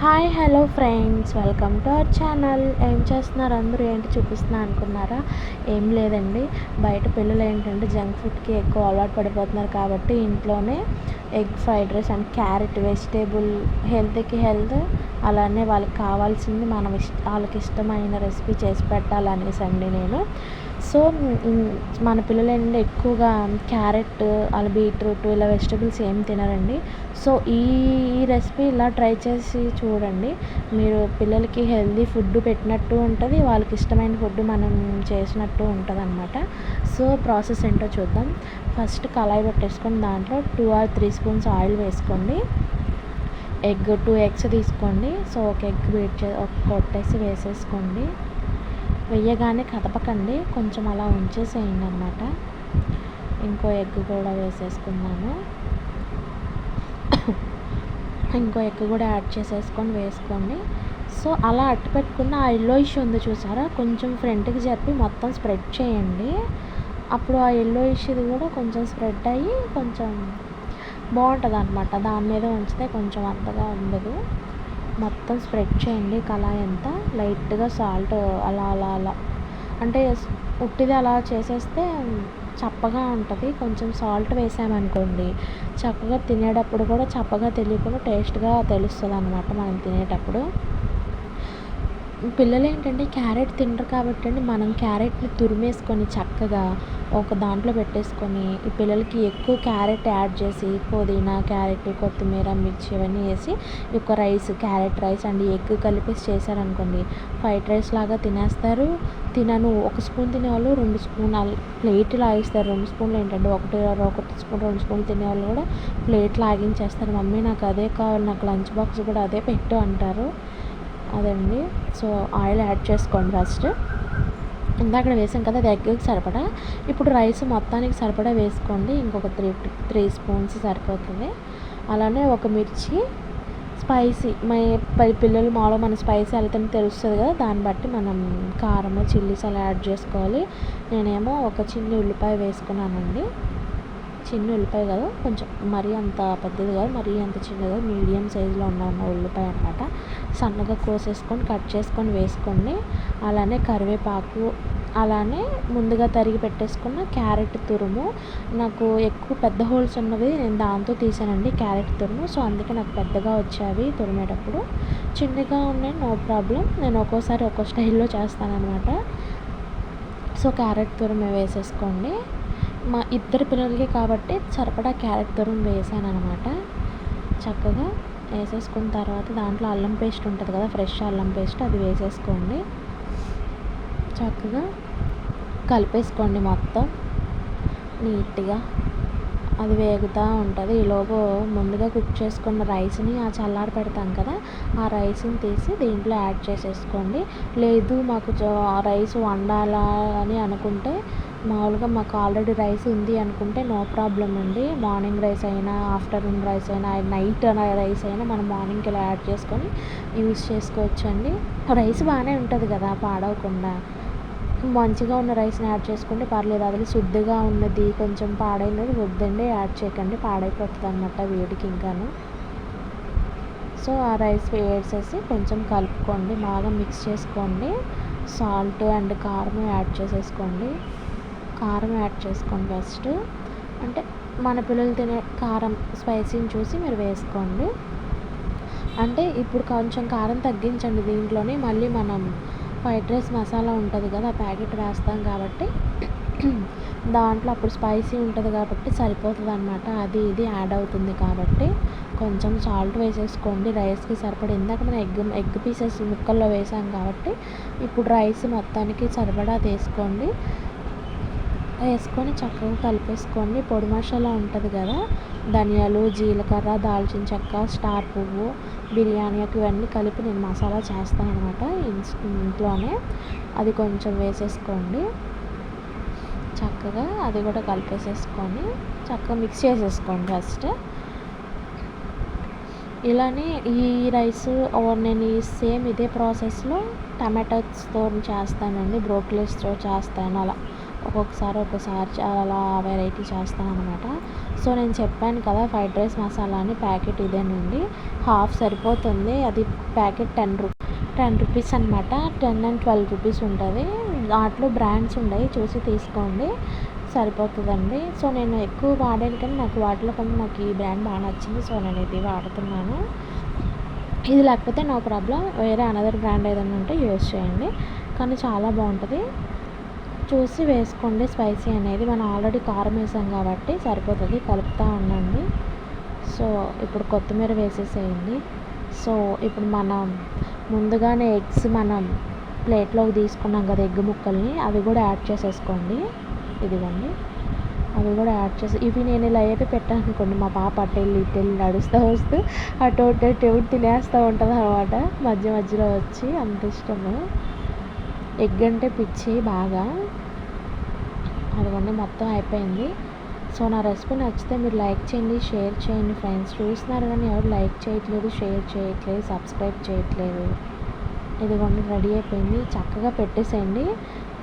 Hi hello friends, welcome to our channel. ఏం చేస్తున్నారు అందరూ? ఏంటి చూపిస్తున్నా అనుకున్నారా? ఏం లేదండి, బయట పిల్లలు ఏంటంటే జంక్ ఫుడ్కి ఎక్కువ అలవాటు పడిపోతున్నారు కాబట్టి ఇంట్లోనే egg fried rice and carrot vegetable హెల్త్కి హెల్త్, అలానే వాళ్ళకి కావాల్సింది వాళ్ళకి ఇష్టమైన రెసిపీ చేసి పెట్టాలనేసి అండి నేను. సో మన పిల్లలు ఏంటంటే ఎక్కువగా క్యారెట్ అలా బీట్రూట్ ఇలా వెజిటబుల్స్ ఏం తినరండి. సో ఈ రెసిపీ ఇలా ట్రై చేసి చూడండి. మీరు పిల్లలకి హెల్తీ ఫుడ్ పెట్టినట్టు ఉంటుంది, వాళ్ళకి ఇష్టమైన ఫుడ్ మనం చేసినట్టు ఉంటుంది అనమాట. సో ప్రాసెస్ ఏంటో చూద్దాం. ఫస్ట్ కళాయి పెట్టేసుకొని దాంట్లో 2 or 3 స్పూన్స్ ఆయిల్ వేసుకోండి. 2 eggs తీసుకోండి. సో ఒక ఎగ్ కొట్టేసి వేసేసుకోండి. వేయగానే కదపకండి, కొంచెం అలా ఉంచేసేయండి అనమాట. ఇంకో ఎగ్ కూడా వేసేసుకున్నాను. ఇంకో ఎగ్ కూడా యాడ్ వేసుకోండి. సో అలా అట్టు పెట్టుకున్న ఆ ఎల్లోయిష్ ఉంది చూసారా, కొంచెం ఫ్రంట్కి జరిపి మొత్తం స్ప్రెడ్ చేయండి. అప్పుడు ఆ ఎల్లోయిష్ ఇది కూడా కొంచెం స్ప్రెడ్ అయ్యి కొంచెం బాగుంటుంది అనమాట. దాని మీద ఉంచితే కొంచెం అంతగా ఉండదు. మొత్తం స్ప్రెడ్ చేయండి కళాయి అంతా. లైట్గా సాల్ట్ అలా అలా అలా అంటే ఉట్టిది అలా చేసేస్తే చప్పగా ఉంటుంది. కొంచెం సాల్ట్ వేసామనుకోండి చక్కగా తినేటప్పుడు కూడా చప్పగా తెలియకుండా టేస్ట్గా తెలుస్తుంది అనమాట మనం తినేటప్పుడు. పిల్లలు ఏంటంటే క్యారెట్ తినరు కాబట్టి అండి, మనం క్యారెట్ని తురిమేసుకొని చక్కగా ఒక దాంట్లో పెట్టేసుకొని ఈ పిల్లలకి ఎక్కువ క్యారెట్ యాడ్ చేసి పుదీనా, క్యారెట్, కొత్తిమీర, మిర్చి ఇవన్నీ వేసి ఒక క్యారెట్ రైస్ అండ్ ఎగ్ కలిపేసి చేశారనుకోండి, ఫ్రైడ్ రైస్ లాగా తినేస్తారు. ఒక స్పూన్ తినేవాళ్ళు 2 స్పూన్ ప్లేట్ లాగిస్తారు. 2 స్పూన్లు ఏంటంటే ఒక స్పూన్ 2 స్పూన్లు తినేవాళ్ళు కూడా ప్లేట్ లాగించేస్తారు. మమ్మీ నాకు అదే కావాలి, నాకు లంచ్ బాక్స్ కూడా అదే పెట్టు అంటారు. అదండి. సో ఆయిల్ యాడ్ చేసుకోండి ఫస్ట్. ఇందాక వేసాం కదా, అది ఎగ్కి సరిపడా. ఇప్పుడు రైస్ మొత్తానికి సరిపడా వేసుకోండి. ఇంకొక 3 స్పూన్స్ సరిపోతుంది. అలానే ఒక మిర్చి స్పైసీ పిల్లలు మాలో మన స్పైసీ వెళ్తే తెలుస్తుంది కదా, దాన్ని బట్టి మనం కారం చిల్లీస్ అలా యాడ్ చేసుకోవాలి. నేనేమో ఒక చిన్న ఉల్లిపాయ వేసుకున్నానండి. చిన్న ఉల్లిపాయ కదా, కొంచెం మరీ అంత పెద్దది కాదు, మరీ అంత చిన్నది కాదు, మీడియం సైజులో ఉన్న ఉల్లిపాయ అనమాట. సన్నగా కోసేసుకొని కట్ చేసుకొని వేసుకోండి. అలానే కరివేపాకు, అలానే ముందుగా తరిగి పెట్టేసుకున్న క్యారెట్ తురుము. నాకు ఎక్కువ పెద్ద హోల్స్ ఉన్నవి నేను దాంతో తీసానండి క్యారెట్ తురుము. సో అందుకే నాకు పెద్దగా వచ్చేవి తురిమేటప్పుడు. చిన్నగా ఉన్నాయి నో ప్రాబ్లం, నేను ఒక్కోసారి ఒక్కో స్టైల్లో చేస్తానన్నమాట. సో క్యారెట్ తురుము వేసేసుకోండి. మా ఇద్దరు పిల్లలకి కాబట్టి సరిపడా క్యారెట్ తురుము వేసాను అనమాట. చక్కగా వేసేసుకున్న తర్వాత దాంట్లో అల్లం పేస్ట్ ఉంటుంది కదా, ఫ్రెష్ అల్లం పేస్ట్, అది వేసేసుకోండి. చక్కగా కలిపేసుకోండి మొత్తం నీట్గా. అది వేగుతూ ఉంటుంది. ఈలోపు ముందుగా కుక్ చేసుకున్న రైస్ని చల్లారి పెడతాం కదా, ఆ రైస్ని తీసి దీంట్లో యాడ్ చేసేసుకోండి. లేదు మాకు రైస్ వండాలా అని అనుకుంటే, మామూలుగా మాకు ఆల్రెడీ రైస్ ఉంది అనుకుంటే నో ప్రాబ్లం అండి. మార్నింగ్ రైస్ అయినా, ఆఫ్టర్నూన్ రైస్ అయినా, నైట్ రైస్ అయినా మనం మార్నింగ్కి ఇలా యాడ్ చేసుకొని యూజ్ చేసుకోవచ్చు అండి. రైస్ బాగానే ఉంటుంది కదా, పాడవకుండా. మంచిగా ఉన్న రైస్ని యాడ్ చేసుకుంటే పర్లేదు. అది శుద్ధిగా ఉన్నది కొంచెం పాడైనది వద్దండి, యాడ్ చేయకండి, పాడైపోతుంది అనమాట వేడికి ఇంకాను. సో ఆ రైస్ వేసేసి కొంచెం కలుపుకోండి, బాగా మిక్స్ చేసుకోండి. సాల్ట్ అండ్ కారం యాడ్ చేసేసుకోండి. కారం యాడ్ చేసుకోండి ఫస్ట్. అంటే మన పిల్లలు తినే కారం స్పైసీని చూసి మీరు వేసుకోండి. అంటే ఇప్పుడు కొంచెం కారం తగ్గించండి దీంట్లోనే. మళ్ళీ మనం ఫ్రైడ్ రైస్ మసాలా ఉంటుంది కదా, ఆ ప్యాకెట్ వేస్తాం కాబట్టి దాంట్లో అప్పుడు స్పైసీ ఉంటుంది కాబట్టి సరిపోతుంది అనమాట. అది ఇది యాడ్ అవుతుంది కాబట్టి కొంచెం సాల్ట్ వేసేసుకోండి రైస్కి సరిపడా. ఇందాక మనం ఎగ్ పీసెస్ ముక్కల్లో వేసాం కాబట్టి ఇప్పుడు రైస్ మొత్తానికి సరిపడా వేసుకొని చక్కగా కలిపేసుకోండి. పొడి మసాలా ఉంటుంది కదా, ధనియాలు, జీలకర్ర, దాల్చిన చెక్క, స్టార్ పువ్వు, బిర్యానీకి ఇవన్నీ కలిపి నేను మసాలా చేస్తాను అనమాట ఇంట్లోనే. అది కొంచెం వేసేసుకోండి. చక్కగా అది కూడా కలిపేసేసుకొని చక్కగా మిక్స్ చేసేసుకోండి ఫస్ట్. ఇలానే ఈ రైస్ నేను ఇదే ప్రాసెస్లో టమాటోస్తో చేస్తానండి, బ్రోకలీస్తో చేస్తాను. అలా ఒక్కొక్కసారి అలా వెరైటీ చేస్తాననమాట. సో నేను చెప్పాను కదా ఫ్రైడ్ రైస్ మసాలా అని, ప్యాకెట్ ఇదేనండి. హాఫ్ సరిపోతుంది. అది ప్యాకెట్ 10 రూపీస్ అనమాట. 10 అండ్ 12 రూపీస్ ఉంటుంది. దాంట్లో బ్రాండ్స్ ఉన్నాయి, చూసి తీసుకోండి, సరిపోతుందండి. సో నేను ఎక్కువ వాడాను కానీ నాకు వాటిలో కన్నా నాకు ఈ బ్రాండ్ బాగా నచ్చింది. సో నేను ఇది వాడుతున్నాను. ఇది లేకపోతే నో ప్రాబ్లం, వేరే అనదర్ బ్రాండ్ ఏదైనా ఉంటే యూస్ చేయండి, కానీ చాలా బాగుంటుంది. చూసి వేసుకోండి. స్పైసీ అనేది మనం ఆల్రెడీ కారం వేసాం కాబట్టి సరిపోతుంది. కలుపుతూ ఉండండి. సో ఇప్పుడు కొత్తిమీర వేసేసేయండి. సో ఇప్పుడు మనం ముందుగానే ఎగ్స్ మనం ప్లేట్లోకి తీసుకున్నాం కదా, ఎగ్ ముక్కల్ని, అవి కూడా యాడ్ చేసేసుకోండి. ఇదిగోండి, అవి కూడా యాడ్ చేసి, ఇవి నేను ఇలా ఏపి పెట్టాను అనుకోండి, మా పాప అటు వెళ్ళి నడుస్తూ వస్తూ అటు తినేస్తూ ఉంటుంది అనమాట, మధ్యలో వచ్చి. అంత ఇష్టము, ఎగ్ అంటే పిచ్చి బాగా. అదిగోండి మొత్తం అయిపోయింది. సో నా రెసిపీ నచ్చితే మీరు లైక్ చేయండి, షేర్ చేయండి ఫ్రెండ్స్. చూస్తున్నారు కానీ ఎవరు లైక్ చేయట్లేదు, షేర్ చేయట్లేదు, సబ్స్క్రైబ్ చేయట్లేదు. ఇదిగోండి రెడీ అయిపోయింది. చక్కగా పెట్టేసేయండి.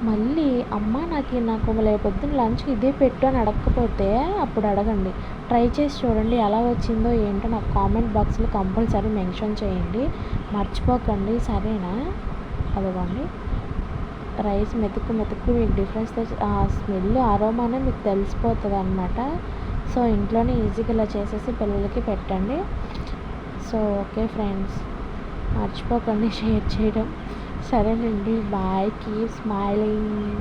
మళ్ళీ అమ్మ నాకు పొద్దున్న లంచ్కి ఇదే పెట్టు అని అడగకపోతే అప్పుడు అడగండి. ట్రై చేసి చూడండి, ఎలా వచ్చిందో ఏంటో నాకు కామెంట్ బాక్స్లో కంపల్సరీ మెన్షన్ చేయండి, మర్చిపోకండి, సరేనా? అదిగోండి రైస్ మెతుకు మీకు డిఫరెన్స్ ఆ స్మెల్, అరోమానే మీకు తెలిసిపోతుంది అనమాట. సో ఇంట్లోనే ఈజీగా ఇలా చేసేసి పిల్లలకి పెట్టండి. సో ఓకే ఫ్రెండ్స్, మర్చిపోకండి షేర్ చేయడం. సరేనండి, బాయ్, కీప్ స్మైలింగ్.